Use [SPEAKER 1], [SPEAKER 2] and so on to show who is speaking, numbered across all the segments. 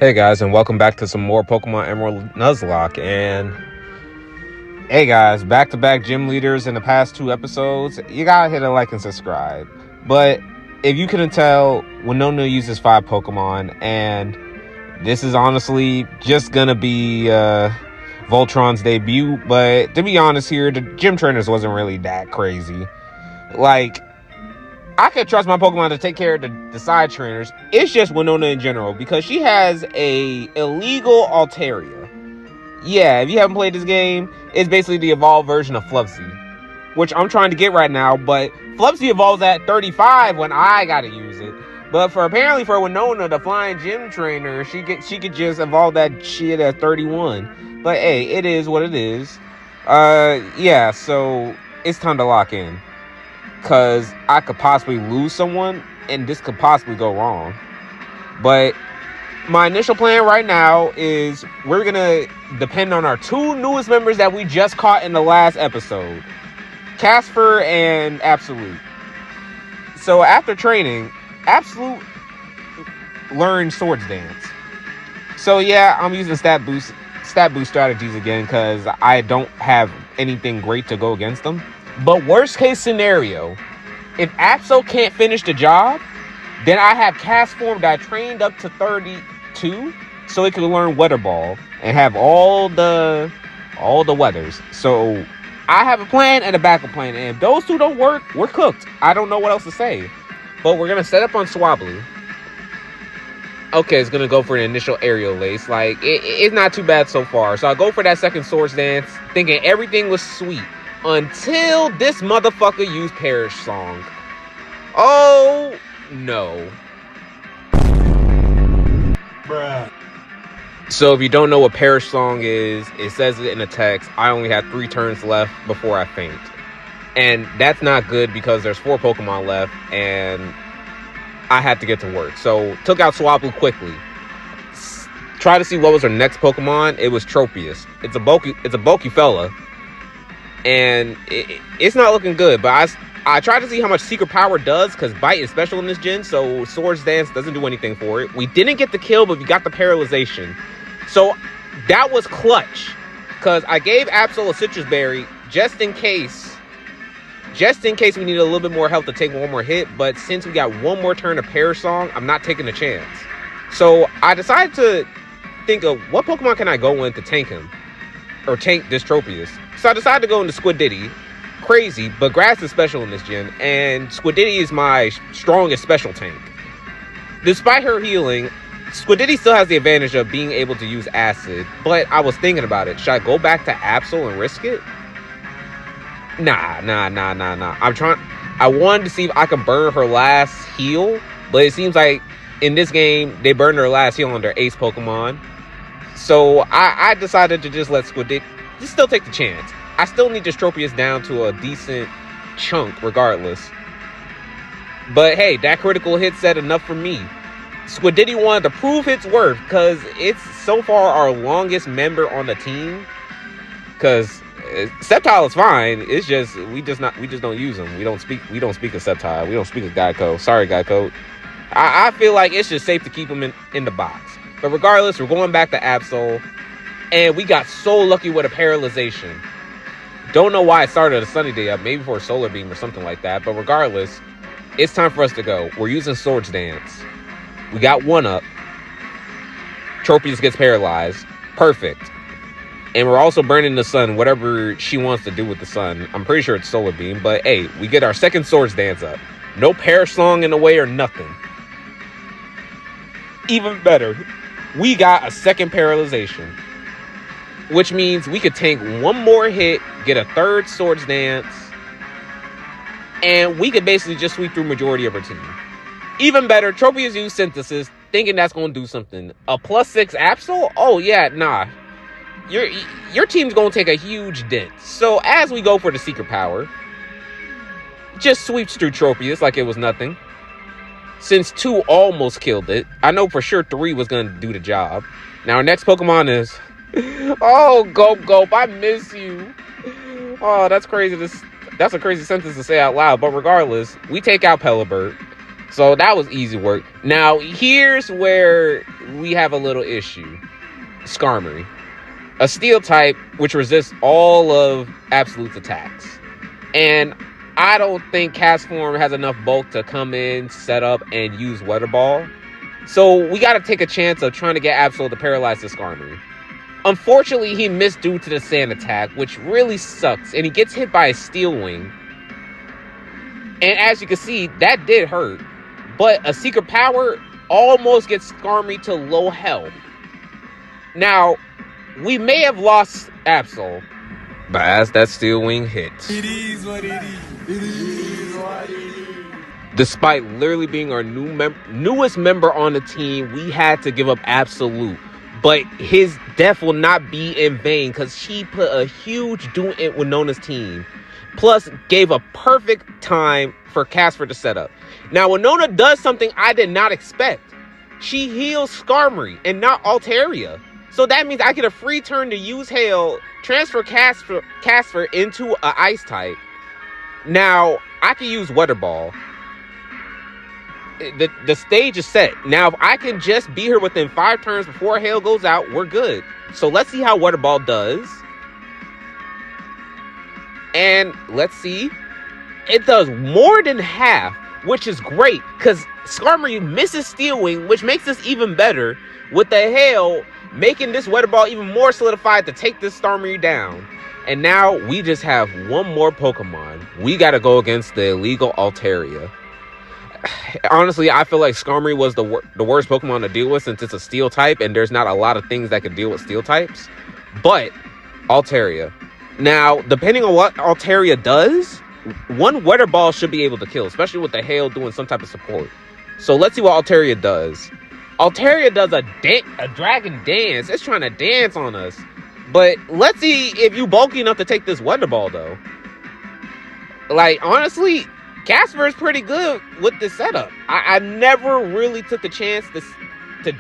[SPEAKER 1] Hey guys, and welcome back to some more Pokemonemerald Nuzlocke. And hey guys, back-to-back gym leaders in the past 2 episodes. You gotta hit a like and subscribe. But if you couldn't tell, Winona uses 5 Pokemon, and this is honestly just gonna be Voltron's debut. But to be honest here, the gym trainers wasn't really that crazy. Like, I could trust my Pokemon to take care of the side trainers. It's just Winona in general, because she has a illegal Altaria. Yeah, if you haven't played this game, it's basically the evolved version of Flubsy, which I'm trying to get right now, but Flubsy evolves at 35 when I gotta use it. But apparently for Winona, the flying gym trainer, she could just evolve that shit at 31. But hey, it is what it is. Yeah, so it's time to lock in. Because I could possibly lose someone, and this could possibly go wrong. But my initial plan right now is we're going to depend on our 2 newest members that we just caught in the last episode. Casper and Absolute. So after training, Absolute learned Swords Dance. So yeah, I'm using stat boost strategies again because I don't have anything great to go against them. But worst case scenario, if Absol can't finish the job, then I have Cast Form that I trained up to 32, so it can learn Weather Ball and have all the weathers. So I have a plan and a backup plan, and if those 2 don't work, we're cooked. I don't know what else to say. But we're gonna set up on Swablu. Okay, it's gonna go for an initial aerial lace. Like it's not too bad so far. So I'll go for that second Swords Dance, thinking everything was sweet. Until this motherfucker used Perish Song. Oh, no.
[SPEAKER 2] Bruh.
[SPEAKER 1] So if you don't know what Perish Song is, it says it in the text. I only have 3 turns left before I faint. And that's not good because there's 4 Pokemon left and I had to get to work. So took out Swablu quickly. Try to see what was her next Pokemon. It was Tropius. It's a bulky fella. And it's not looking good, but I tried to see how much Secret Power does, because Bite is special in this gen, so Swords Dance doesn't do anything for it. We didn't get the kill, but we got the Paralyzation. So that was clutch, because I gave Absol a Citrus Berry just in case we needed a little bit more health to take one more hit, but since we got one more turn of Perish Song, I'm not taking a chance. So I decided to think of what Pokemon can I go in to tank him, or tank this Tropius. So I decided to go into Squididdy. Crazy, but Grass is special in this gen, and Squididdy is my strongest special tank. Despite her healing, Squididdy still has the advantage of being able to use Acid, but I was thinking about it. Should I go back to Absol and risk it? Nah. I wanted to see if I could burn her last heal, but it seems like in this game, they burned her last heal on their ace Pokemon. So I decided to just let Squididdy just still take the chance. I still need this Tropius down to a decent chunk regardless. But hey, that critical hit said enough for me. Squididdy wanted to prove its worth because it's so far our longest member on the team. Because Sceptile is fine. It's just we just don't use him. We don't speak of Sceptile. We don't speak of Geico. Sorry, Geico. I feel like it's just safe to keep him in the box. But regardless, we're going back to Absol. And we got so lucky with a Paralyzation. Don't know why I started a Sunny Day up, maybe for a Solar Beam or something like that. But regardless, it's time for us to go. We're using Swords Dance. We got 1 up. Tropius gets paralyzed. Perfect. And we're also burning the sun, whatever she wants to do with the sun. I'm pretty sure it's Solar Beam. But hey, we get our second Swords Dance up. No Perish Song in the way or nothing. Even better, we got a second Paralyzation. Which means we could tank 1 more hit, get a 3rd Swords Dance, and we could basically just sweep through majority of our team. Even better, Tropius used Synthesis, thinking that's going to do something. A +6 Absol? Oh yeah, nah. Your team's going to take a huge dent. So as we go for the Secret Power, just sweeps through Tropius like it was nothing. Since 2 almost killed it, I know for sure 3 was going to do the job. Now our next Pokemon is... Oh, Gulp, I miss you. Oh, that's crazy. That's a crazy sentence to say out loud. But regardless, we take out Pelibird. So that was easy work. Now, here's where we have a little issue. Skarmory. A steel type which resists all of Absolute's attacks. And I don't think Castform has enough bulk to come in, set up, and use Weather Ball. So we got to take a chance of trying to get Absolute to paralyze the Skarmory. Unfortunately, he missed due to the sand attack, which really sucks. And he gets hit by a Steel Wing. And as you can see, that did hurt. But a Secret Power almost gets Skarmory to low health. Now, we may have lost Absol, but as that Steel Wing hits, it is what it is. It is what it is. Despite literally being our newest member on the team, we had to give up Absolute. But his death will not be in vain because he put a huge do in Winona's team. Plus, gave a perfect time for Casper to set up. Now, Winona does something I did not expect. She heals Skarmory and not Altaria. So that means I get a free turn to use Hail, transfer Casper into an Ice type. Now, I can use Weather Ball. The stage is set. Now, if I can just be here within 5 turns before Hail goes out, we're good. So let's see how Weather Ball does. And let's see. It does more than half, which is great. Because Skarmory misses Steel Wing, which makes this even better. With the Hail, making this Weather Ball even more solidified to take this Skarmory down. And now we just have one more Pokemon. We got to go against the illegal Altaria. Honestly, I feel like Skarmory was the worst Pokemon to deal with since it's a Steel type. And there's not a lot of things that can deal with Steel types. But Altaria. Now, depending on what Altaria does, one Weather Ball should be able to kill, especially with the Hail doing some type of support. So let's see what Altaria does. Altaria does a dragon dance. It's trying to dance on us. But let's see if you bulky enough to take this Weather Ball, though. Like, honestly, Casper is pretty good with this setup. I never really took the chance to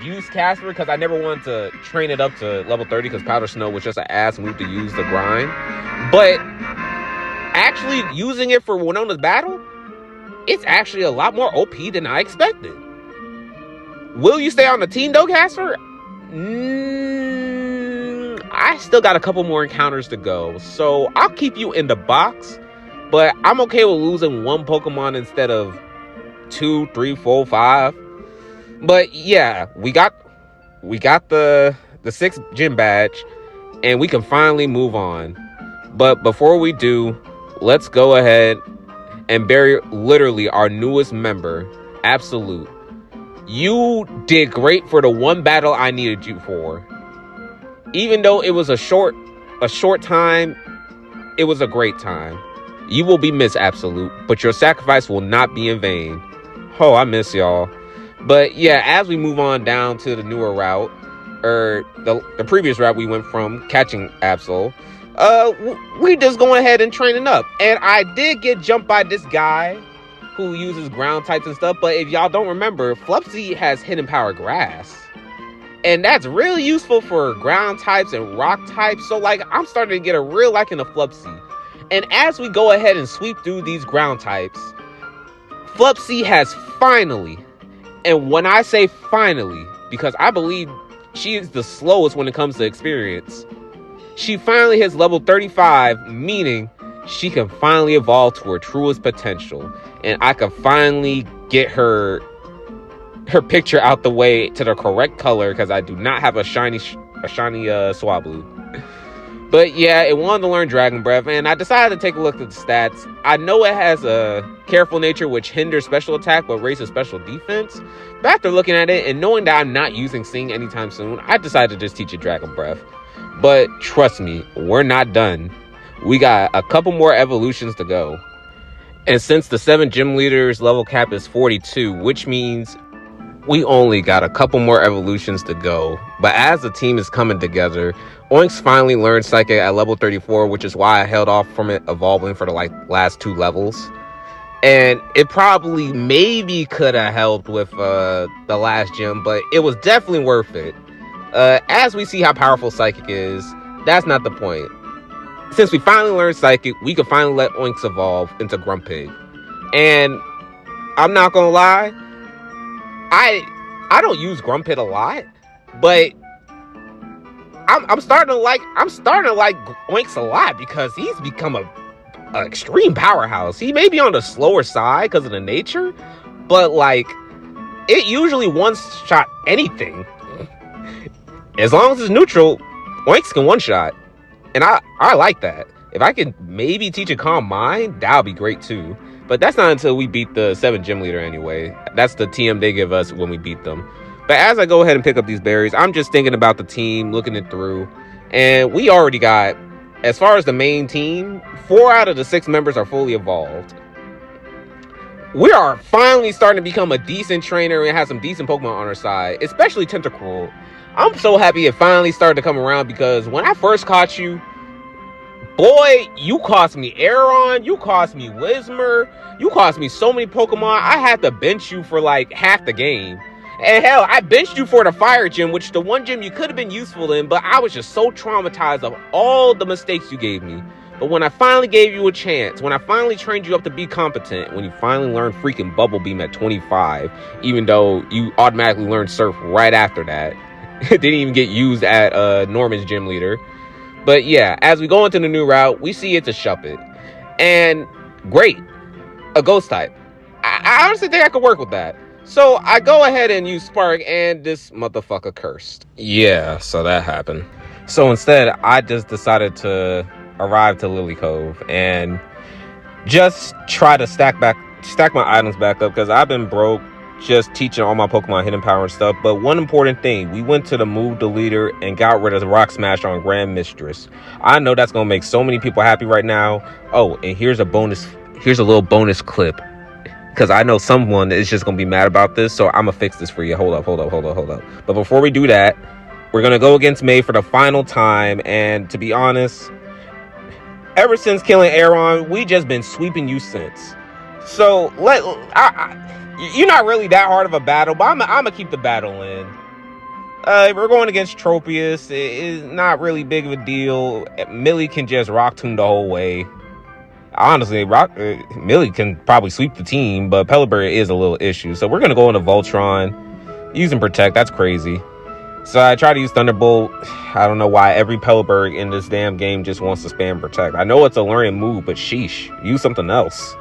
[SPEAKER 1] use Casper because I never wanted to train it up to level 30 because Powder Snow was just an ass move to use the grind. But actually using it for Winona's battle, it's actually a lot more OP than I expected. Will you stay on the team though, Casper? I still got a couple more encounters to go, so I'll keep you in the box, but I'm okay with losing one Pokemon instead of 2, 3, 4, 5. But yeah, we got the 6th gym badge, and we can finally move on. But before we do, let's go ahead and bury literally our newest member, Absolute. You did great for the one battle I needed you for. Even though it was a short time, it was a great time. You will be missed, Absolute, but your sacrifice will not be in vain. Oh, I miss y'all. But yeah, as we move on down to the newer route, or the previous route we went from catching Absol, we just going ahead and training up. And I did get jumped by this guy who uses ground types and stuff, but if y'all don't remember, Flupsy has Hidden Power Grass. And that's really useful for ground types and rock types. So like, I'm starting to get a real liking of Flupsy. And as we go ahead and sweep through these ground types, Flupsy has finally, and when I say finally, because I believe she is the slowest when it comes to experience, she finally hits level 35, meaning she can finally evolve to her truest potential. And I can finally get her picture out the way to the correct color, because I do not have a shiny Swablu. But yeah, it wanted to learn Dragon Breath, and I decided to take a look at the stats. I know it has a careful nature which hinders special attack but raises special defense. But after looking at it and knowing that I'm not using Sing anytime soon, I decided to just teach it Dragon Breath. But trust me, we're not done. We got a couple more evolutions to go. And since the 7 gym leaders level cap is 42, which means we only got a couple more evolutions to go. But as the team is coming together, Oinks finally learned Psychic at level 34, which is why I held off from it evolving for the last 2 levels. And it probably maybe could have helped with the last gym, but it was definitely worth it. As we see how powerful Psychic is, that's not the point. Since we finally learned Psychic, we can finally let Oinks evolve into Grumpig. And I'm not gonna lie, I don't use Grumpit a lot, but I'm starting to like Oinks a lot because he's become an extreme powerhouse. He may be on the slower side because of the nature, but like it usually one shot anything. As long as it's neutral, Oinks can one shot, and I like that. If I could maybe teach a Calm Mind, that would be great too. But that's not until we beat the 7 gym leader anyway. That's the TM they give us when we beat them. But as I go ahead and pick up these berries, I'm just thinking about the team, looking it through. And we already got, as far as the main team, 4 out of the 6 members are fully evolved. We are finally starting to become a decent trainer and have some decent Pokemon on our side, especially Tentacruel. I'm so happy it finally started to come around because when I first caught you, boy, you cost me Aeron, you cost me Whismur, you cost me so many Pokemon, I had to bench you for like half the game. And hell, I benched you for the Fire Gym, which the one gym you could have been useful in, but I was just so traumatized of all the mistakes you gave me. But when I finally gave you a chance, when I finally trained you up to be competent, when you finally learned freaking Bubble Beam at 25, even though you automatically learned Surf right after that, it didn't even get used at Norman's gym leader. But yeah, as we go into the new route, we see it's a Shuppet. And great, a Ghost type. I honestly think I could work with that. So I go ahead and use Spark, and this motherfucker cursed. Yeah, so that happened. So instead, I just decided to arrive to Lily Cove and just try to stack my items back up because I've been broke just teaching all my Pokemon hidden power and stuff. But one important thing, we went to the move deleter and got rid of the Rock Smash on Grand Mistress. I know that's gonna make so many people happy right now. Oh, and here's a little bonus clip because I know someone is just gonna be mad about this, so I'm gonna fix this for you. Hold up. But before we do that, we're gonna go against May for the final time, and to be honest, ever since killing Aeron, we just been sweeping you since. So you're not really that hard of a battle, but I'm gonna keep the battle in. We're going against Tropius. It's not really big of a deal. Millie can just Rock Tomb the whole way. Honestly, Millie can probably sweep the team, but Pelipper is a little issue. So we're gonna go into Voltron, using Protect. That's crazy. So I try to use Thunderbolt. I don't know why every Pelipper in this damn game just wants to spam Protect. I know it's a learning move, but sheesh, use something else.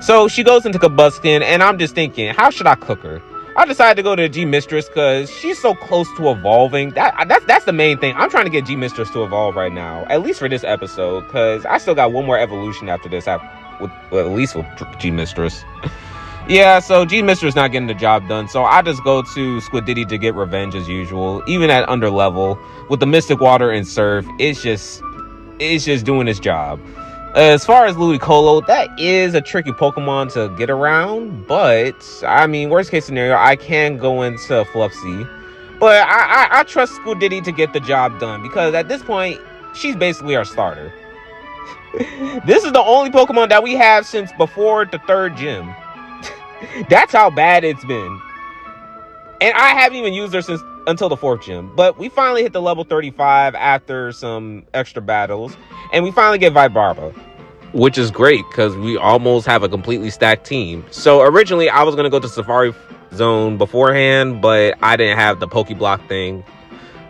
[SPEAKER 1] So she goes into Combustion, and I'm just thinking, how should I cook her? I decided to go to G Mistress because she's so close to evolving. That's the main thing. I'm trying to get G Mistress to evolve right now, at least for this episode, because I still got one more evolution after this, at least with G Mistress. Yeah, so G Mistress not getting the job done, so I just go to Squidity to get revenge as usual, even at under level with the Mystic Water and Surf. It's just doing its job. As far as Ludicolo, that is a tricky Pokemon to get around, but I mean, worst case scenario, I can go into Fluffsy, but I trust Squidity to get the job done because at this point, she's basically our starter. This is the only Pokemon that we have since before the 3rd gym. That's how bad it's been. And I haven't even used her until the 4th gym. But we finally hit the level 35 after some extra battles. And we finally get Vibarba, which is great because we almost have a completely stacked team. So originally I was going to go to Safari Zone beforehand, but I didn't have the Pokeblock thing.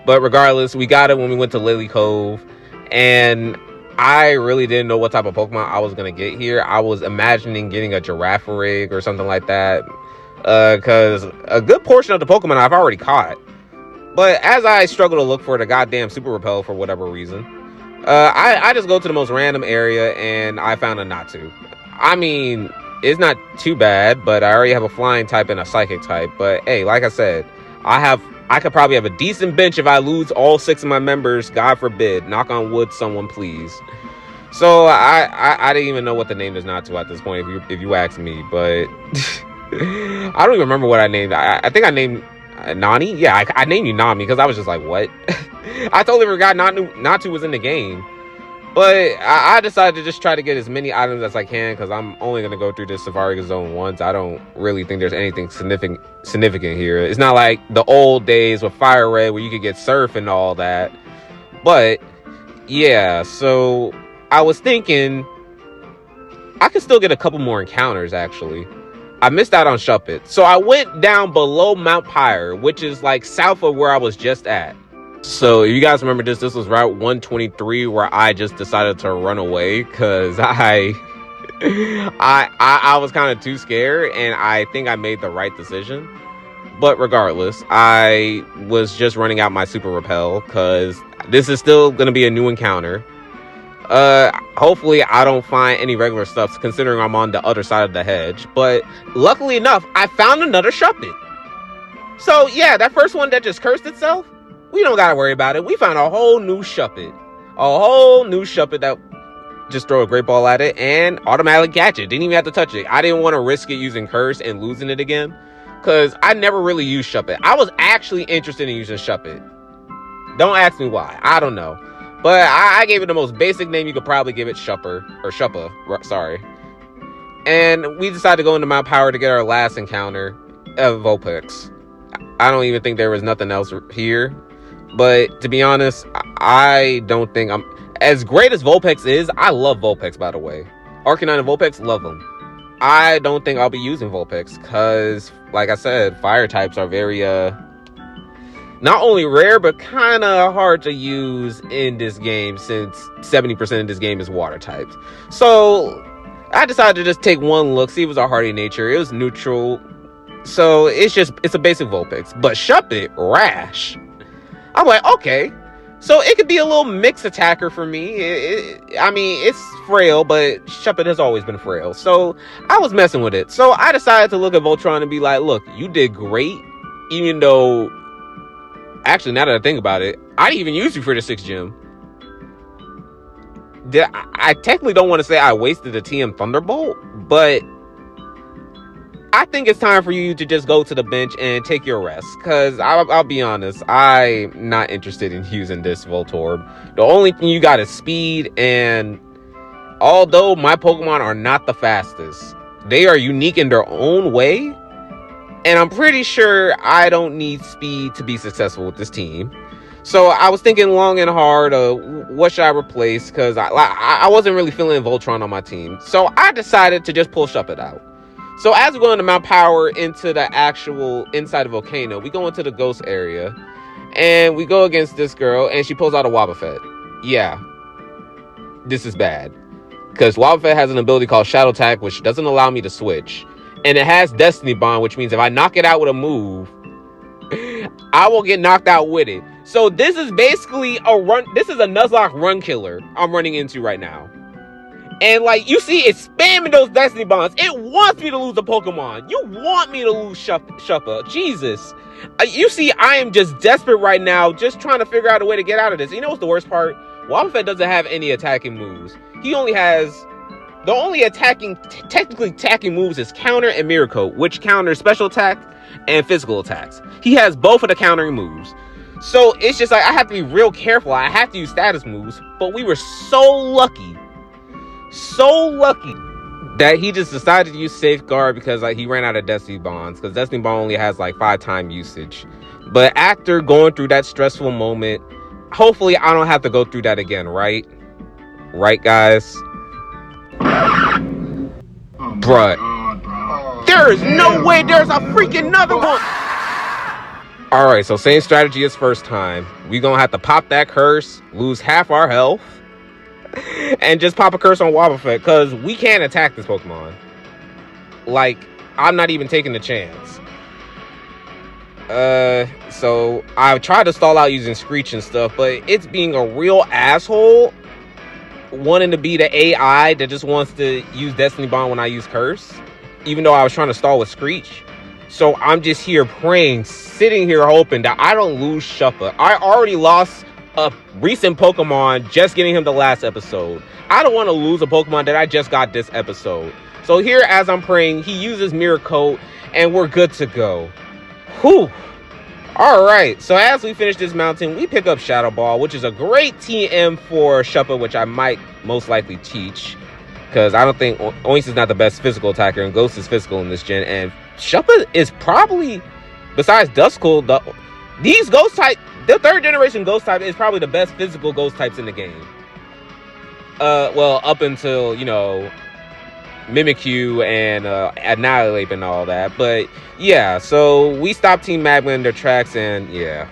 [SPEAKER 1] But regardless, we got it when we went to Lily Cove. And I really didn't know what type of Pokemon I was going to get here. I was imagining getting a Girafarig or something like that. Because a good portion of the Pokemon I've already caught. But as I struggle to look for the goddamn Super Repel for whatever reason, I just go to the most random area and I found a Natu. I mean, it's not too bad, but I already have a flying type and a psychic type. But hey, like I said, I could probably have a decent bench if I lose all 6 of my members. God forbid. Knock on wood, someone please. So I didn't even know what the name is Natu at this point, if you ask me. But I don't even remember what I named. I think I named Nani. Yeah, I named you Nami because I was just like, what? I totally forgot Natu was in the game. But I decided to just try to get as many items as I can because I'm only going to go through this Safari Zone once. I don't really think there's anything significant here. It's not like the old days with Fire Red where you could get Surf and all that. But yeah, so I was thinking I could still get a couple more encounters actually. I missed out on Shuppet. So I went down below Mount Pyre, which is like south of where I was just at. So if you guys remember this was Route 123 where I just decided to run away because I was kind of too scared, and I think I made the right decision. But regardless, I was just running out my super repel because this is still going to be a new encounter. Hopefully I don't find any regular stuff considering I'm on the other side of the hedge. But luckily enough, I found another Shuppet. So yeah, that first one that just cursed itself, we don't gotta worry about it. We found a whole new Shuppet. A whole new Shuppet that just throw a great ball at it and automatically catch it. Didn't even have to touch it. I didn't want to risk it using curse and losing it again, because I never really used Shuppet. I was actually interested in using Shuppet. Don't ask me why. I don't know. But I gave it the most basic name you could probably give it, Shupper. Or Shuppa, sorry. And we decided to go into Mount Power to get our last encounter of Vulpix. I don't even think there was nothing else here. But to be honest, I don't think I'm... As great as Vulpix is, I love Vulpix, by the way. Arcanine and Vulpix, love them. I don't think I'll be using Vulpix because, like I said, fire types are very, not only rare, but kind of hard to use in this game since 70% of this game is water types. So I decided to just take one look, see if it was a hardy nature. It was neutral. So it's a basic Vulpix. But Shuppet, Rash. I'm like, okay. So it could be a little mixed attacker for me. I mean, it's frail, but Shuppet has always been frail. So I was messing with it. So I decided to look at Voltron and be like, look, you did great. Even though, actually, now that I think about it, I didn't even use you for the 6th gym. I technically don't want to say I wasted the TM Thunderbolt, but I think it's time for you to just go to the bench and take your rest. Because I'll be honest, I'm not interested in using this Voltorb. The only thing you got is speed. And although my Pokemon are not the fastest, they are unique in their own way. And I'm pretty sure I don't need speed to be successful with this team. So I was thinking long and hard of what should I replace. Because I wasn't really feeling Voltron on my team. So I decided to just pull Shuppet out. So as we go into Mount Power into the actual inside of Volcano, we go into the ghost area and we go against this girl and she pulls out a Wobbuffet. Yeah, this is bad because Wobbuffet has an ability called Shadow Attack, which doesn't allow me to switch. And it has Destiny Bond, which means if I knock it out with a move, I will get knocked out with it. So this is basically a run. This is a Nuzlocke run killer I'm running into right now. And like you see, it's spamming those Destiny Bonds. It wants me to lose a Pokemon. You want me to lose Shuppa. Jesus. You see, I am just desperate right now, just trying to figure out a way to get out of this. You know what's the worst part? Wobbuffet doesn't have any attacking moves. He only has... The only technically attacking moves is Counter and Mirror Coat, which counters special attack and physical attacks. He has both of the countering moves. So it's just like, I have to be real careful. I have to use status moves. But we were so lucky that he just decided to use Safeguard because like he ran out of Destiny Bonds, because Destiny Bond only has like 5-time usage. But after going through that stressful moment, hopefully I don't have to go through that again, right guys? Bruh, there is no way there's a freaking another one. All right, so same strategy as first time. We gonna have to pop that curse, lose half our health, and just pop a curse on Wobbuffet, because we can't attack this Pokemon. Like, I'm not even taking the chance. So I tried to stall out using Screech and stuff, but it's being a real asshole, wanting to be the AI that just wants to use Destiny Bond when I use Curse, even though I was trying to stall with Screech. So I'm just here praying, sitting here hoping that I don't lose Shuppa. I already lost a recent Pokemon just getting him the last episode. I don't want to lose a Pokemon that I just got this episode. So here, as I'm praying, he uses Mirror Coat and we're good to go. Whew. All right, so as we finish this mountain, we pick up Shadow Ball, which is a great TM for Shuppa, which I might most likely teach, because I don't think Oinks is not the best physical attacker and Ghost is physical in this gen, and Shuppa is probably, besides Duskull, these Ghost type, the 3rd generation Ghost type is probably the best physical Ghost types in the game. Well, up until, you know, Mimikyu and Annihilate and all that. But yeah, so we stopped Team Magma in their tracks, and yeah.